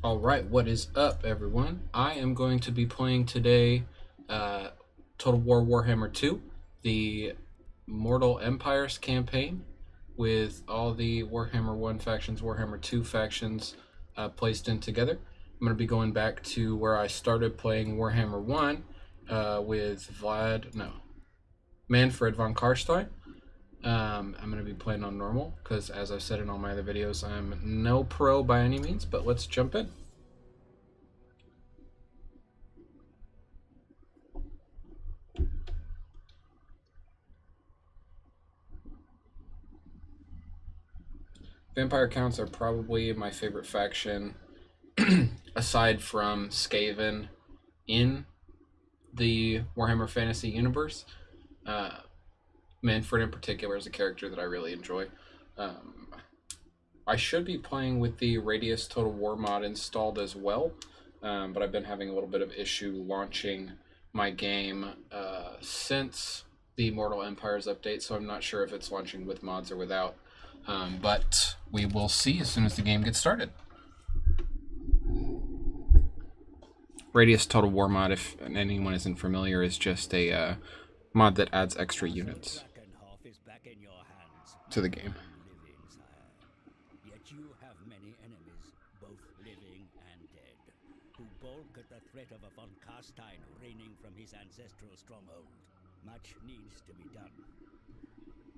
Alright, what is up, everyone? I am going to be playing today Total War Warhammer 2, the Mortal Empires campaign, with all the Warhammer 1 factions, Warhammer 2 factions placed in together. I'm going to be going back to where I started playing Warhammer 1 with Manfred von Karstein. I'm going to be playing on normal because, as I've said in all my other videos, I'm no pro by any means, but let's jump in. Vampire Counts are probably my favorite faction, aside from Skaven in the Warhammer Fantasy universe. Manfred in particular is a character that I really enjoy. I should be playing with the Radius Total War mod installed as well, but I've been having a little bit of issue launching my game since the Mortal Empires update, so I'm not sure if it's launching with mods or without. But we will see as soon as the game gets started. Radius Total War mod, if anyone isn't familiar, is just a mod that adds extra units to the game. Yet you have many enemies, both living and dead, who balk at the threat of a von Karstein reigning from his ancestral stronghold. Much needs to be done.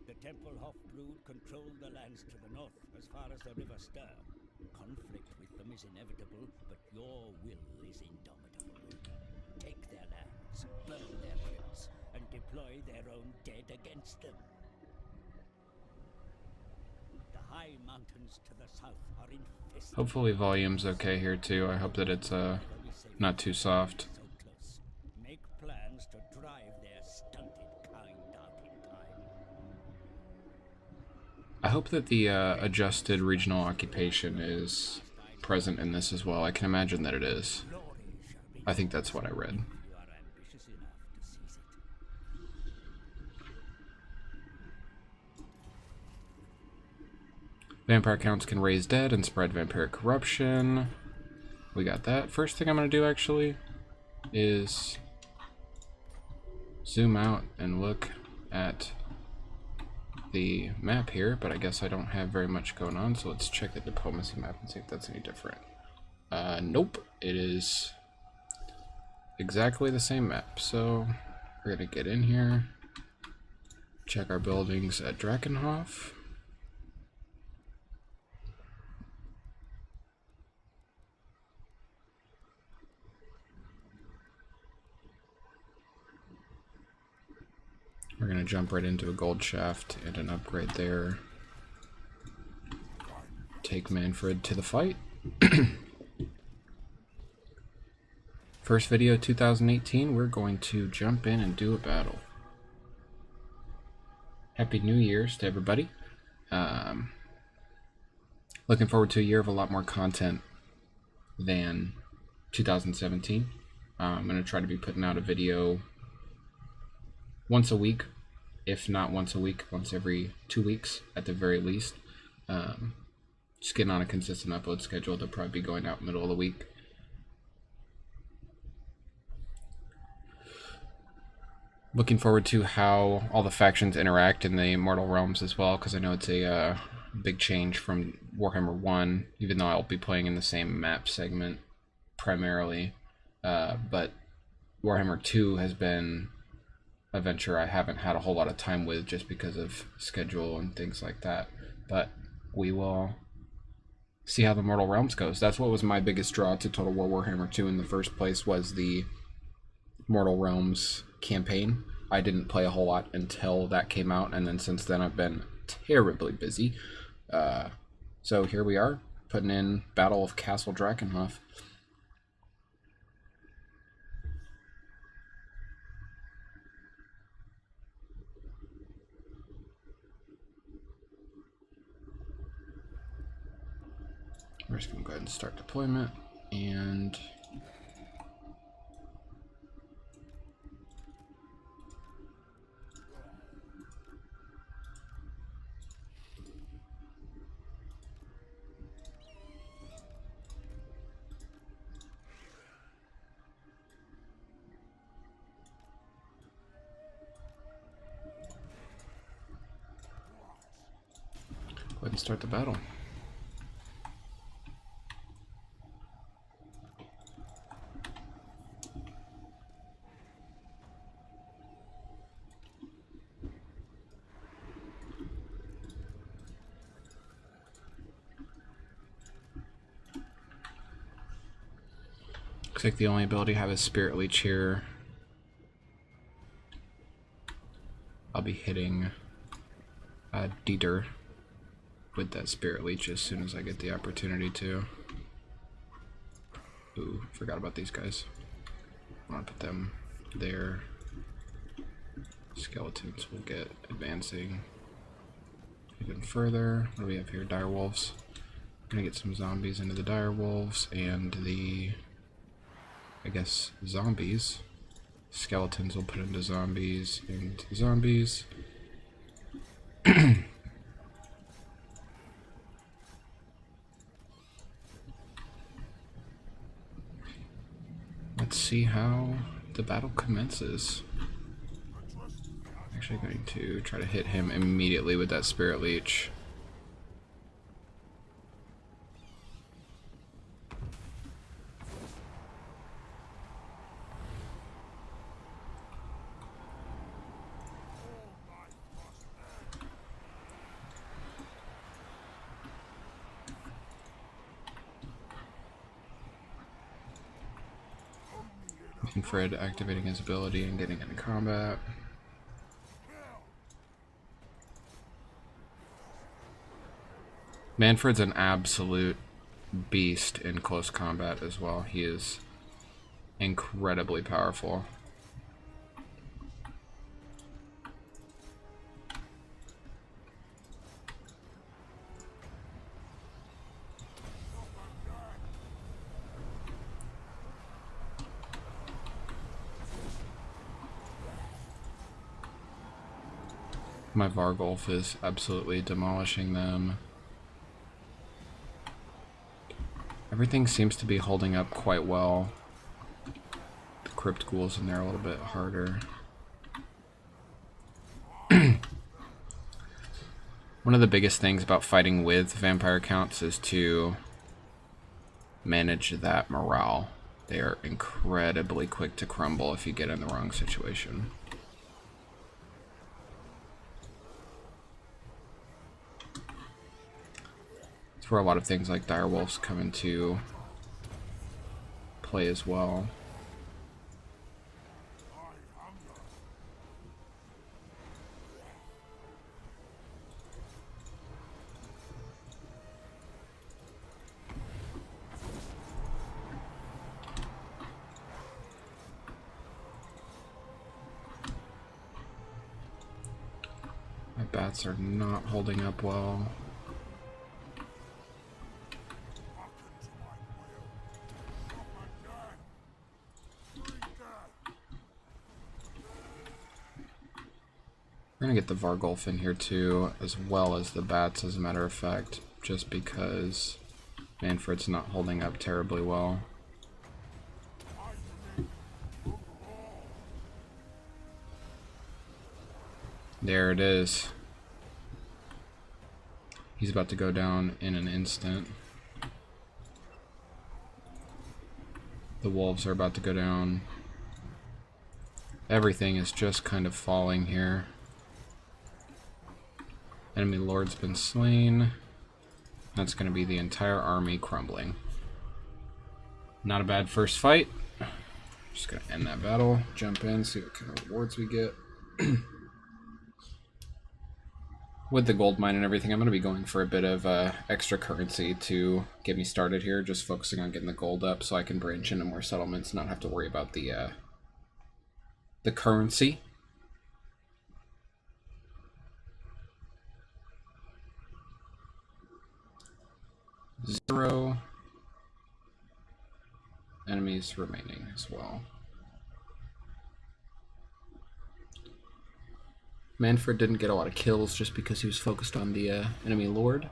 The Tempelhof brood control the lands to the north as far as the River Ster. Conflict with them is inevitable, but your will is indomitable. Take their lands, burn their crypts, and deploy their own dead against them. The high mountains to the south are infested. Hopefully volume's okay here too. I hope that it's not too soft. So close. Make plans to drive their stunted kind out in time. I hope that the adjusted regional occupation is present in this as well. I can imagine that it is. I think that's what I read. You are ambitious enough to seize it. Vampire counts can raise dead and spread vampiric corruption. We got that. First thing I'm going to do actually is zoom out and look at the map here, but I guess I don't have very much going on, so let's check the diplomacy map and see if that's any different. Nope, it is exactly the same map. So we're going to get in here, check our buildings at Drakenhof. We're going to jump right into a gold shaft and an upgrade there. Take Manfred to the fight. First video 2018, we're going to jump in and do a battle. Happy New Year's to everybody. Looking forward to a year of a lot more content than 2017. I'm going to try to be putting out a video once a week, if not once a week, once every 2 weeks at the very least. Just getting on a consistent upload schedule. They'll probably be going out middle of the week. Looking forward to how all the factions interact in the Mortal Realms as well, because I know it's a big change from Warhammer 1, even though I'll be playing in the same map segment primarily. But Warhammer 2 has been a venture I haven't had a whole lot of time with just because of schedule and things like that, but we will see how the Mortal Realms goes. That's what was my biggest draw to Total War Warhammer 2 in the first place, was the Mortal Realms campaign. I didn't play a whole lot until that came out, and then since then I've been terribly busy. So here we are, putting in Battle of Castle Drakenhof. We're just going to go ahead and start deployment, and and start the battle. Looks like the only ability I have is Spirit Leech here. I'll be hitting Dieter with that Spirit Leech as soon as I get the opportunity to. Ooh, forgot about these guys. I want to put them there. Skeletons will get advancing even further. What do we have here? Direwolves. I'm gonna get some zombies into the direwolves and the, I guess, zombies. Skeletons will put into zombies and zombies. Let's see how the battle commences. I'm actually going to try to hit him immediately with that Spirit Leech. Fred activating his ability and getting into combat. Manfred's an absolute beast in close combat as well. He is incredibly powerful. My Vargulf is absolutely demolishing them. Everything seems to be holding up quite well. The Crypt Ghouls in there a little bit harder. One of the biggest things about fighting with vampire counts is to manage that morale. They are incredibly quick to crumble if you get in the wrong situation. It's where a lot of things like direwolves come into play as well. My bats are not holding up well. We're gonna get the Vargulf in here too, as well as the bats, as a matter of fact, just because Manfred's not holding up terribly well. There it is. He's about to go down in an instant. The wolves are about to go down. Everything is just kind of falling here. Enemy Lord's been slain. That's going to be the entire army crumbling. Not a bad first fight. Just going to end that battle, jump in, see what kind of rewards we get. With the gold mine and everything, I'm going to be going for a bit of extra currency to get me started here, just focusing on getting the gold up so I can branch into more settlements and not have to worry about the currency. Zero enemies remaining as well. Manfred didn't get a lot of kills just because he was focused on the enemy lord,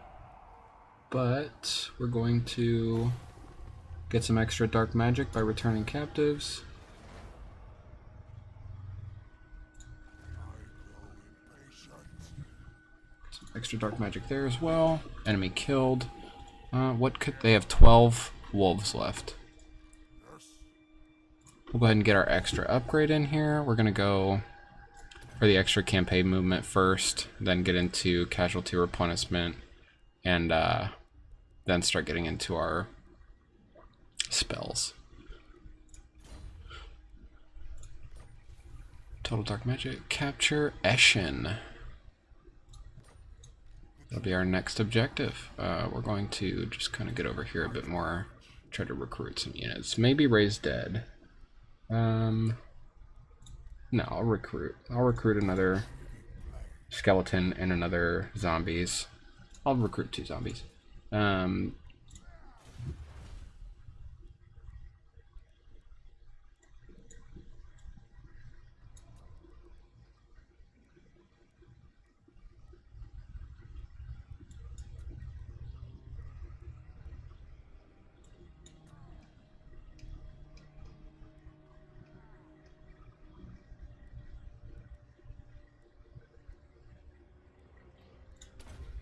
but we're going to get some extra dark magic by returning captives. Some extra extra dark magic there as well. Enemy killed. What could they have? 12 wolves left. We'll go ahead and get our extra upgrade in here. We're gonna go for the extra campaign movement first, then get into casualty replenishment, and then start getting into our spells. Total dark magic. Capture Eshin. That'll be our next objective. We're going to just kind of get over here a bit more, try to recruit some units. Maybe raise dead. No, I'll recruit. I'll recruit another skeleton and another zombies. I'll recruit 2 zombies.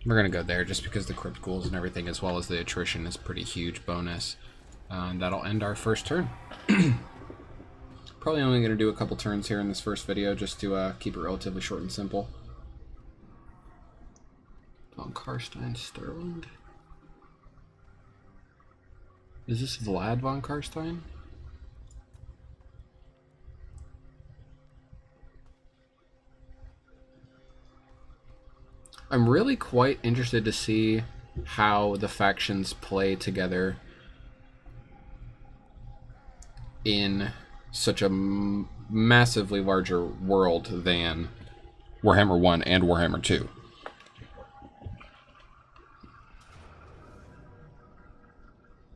We're gonna go there just because the crypt ghouls and everything, as well as the attrition, is pretty huge bonus. That'll end our first turn. Probably only gonna do a couple turns here in this first video just to keep it relatively short and simple. Von Karstein Sterling. Is this Vlad von Karstein? I'm really quite interested to see how the factions play together in such a massively larger world than Warhammer 1 and Warhammer 2.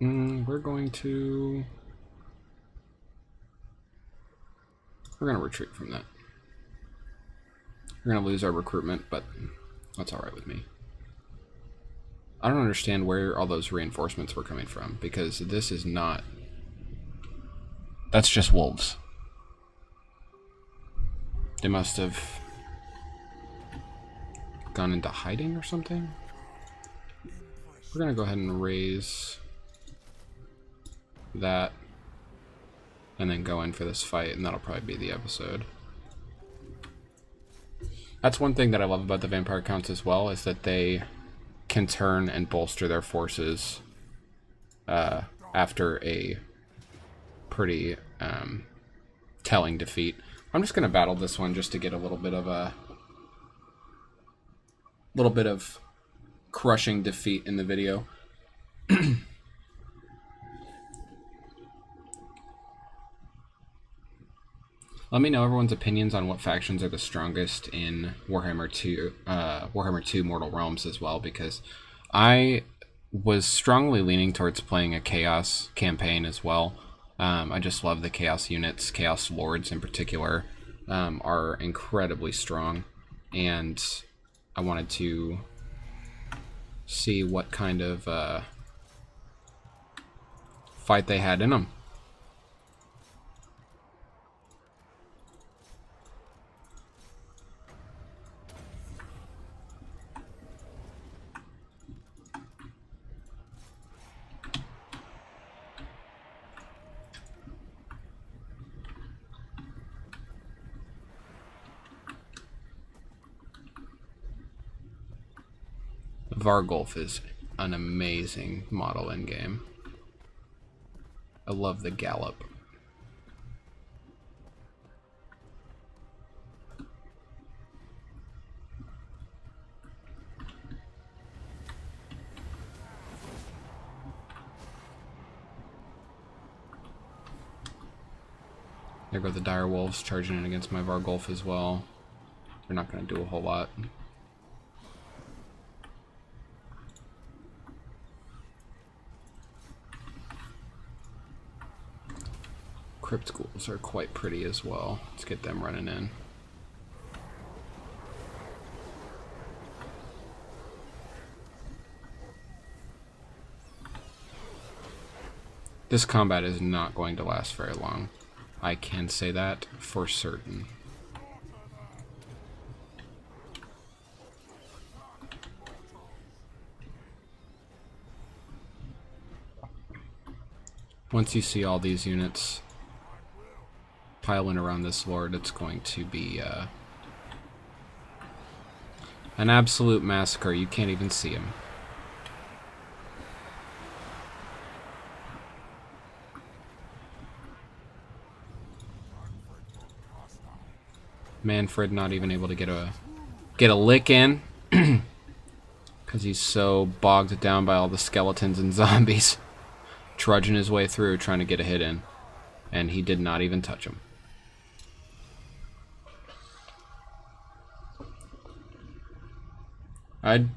We're going to retreat from that. We're going to lose our recruitment, but that's alright with me. I don't understand where all those reinforcements were coming from, because this is not... That's just wolves. They must have gone into hiding or something. We're going to go ahead and raise that, and then go in for this fight, and that'll probably be the episode. That's one thing that I love about the Vampire Counts as well, is that they can turn and bolster their forces after a pretty telling defeat. I'm just going to battle this one just to get a little bit of crushing defeat in the video. Let me know everyone's opinions on what factions are the strongest in Warhammer 2 Mortal Realms as well, because I was strongly leaning towards playing a Chaos campaign as well. I just love the Chaos units. Chaos Lords in particular are incredibly strong, and I wanted to see what kind of fight they had in them. Vargulf is an amazing model in game. I love the gallop. There go the dire wolves charging in against my Vargulf as well. They're not going to do a whole lot. Crypt ghouls are quite pretty as well. Let's get them running in. This combat is not going to last very long. I can say that for certain. Once you see all these units piling around this lord, it's going to be an absolute massacre. You can't even see him. Manfred not even able to get a lick in because he's so bogged down by all the skeletons and zombies trudging his way through trying to get a hit in, and he did not even touch him. I'd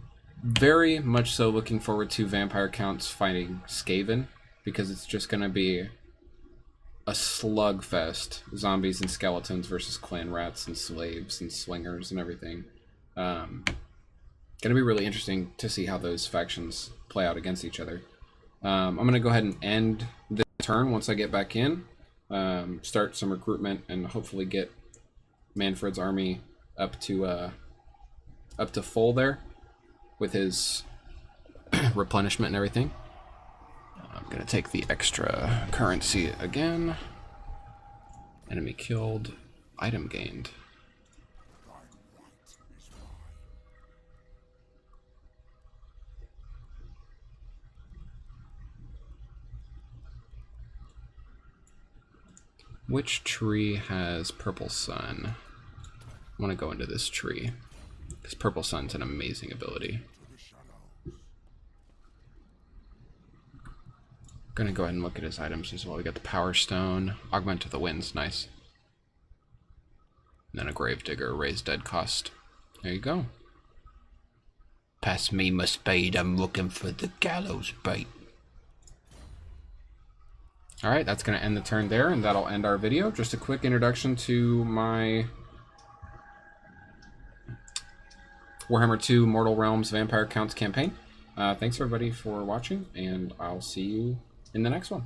very much so looking forward to Vampire Counts fighting Skaven, because it's just going to be a slugfest. Zombies and skeletons versus clan rats and slaves and slingers and everything. Going to be really interesting to see how those factions play out against each other. I'm going to go ahead and end this turn once I get back in. Start some recruitment and hopefully get Manfred's army up to full there with his replenishment and everything. I'm going to take the extra currency again. Enemy killed. Item gained. Which tree has Purple Sun? I want to go into this tree, because Purple Sun's an amazing ability. Gonna go ahead and look at his items as well. We got the Power Stone, Augment of the Winds, nice. And then a Gravedigger, raise dead cost. There you go. Pass me my spade, I'm looking for the gallows bait. Alright, that's gonna end the turn there, and that'll end our video. Just a quick introduction to my Warhammer 2 Mortal Realms Vampire Counts campaign. Thanks everybody for watching, and I'll see you in the next one.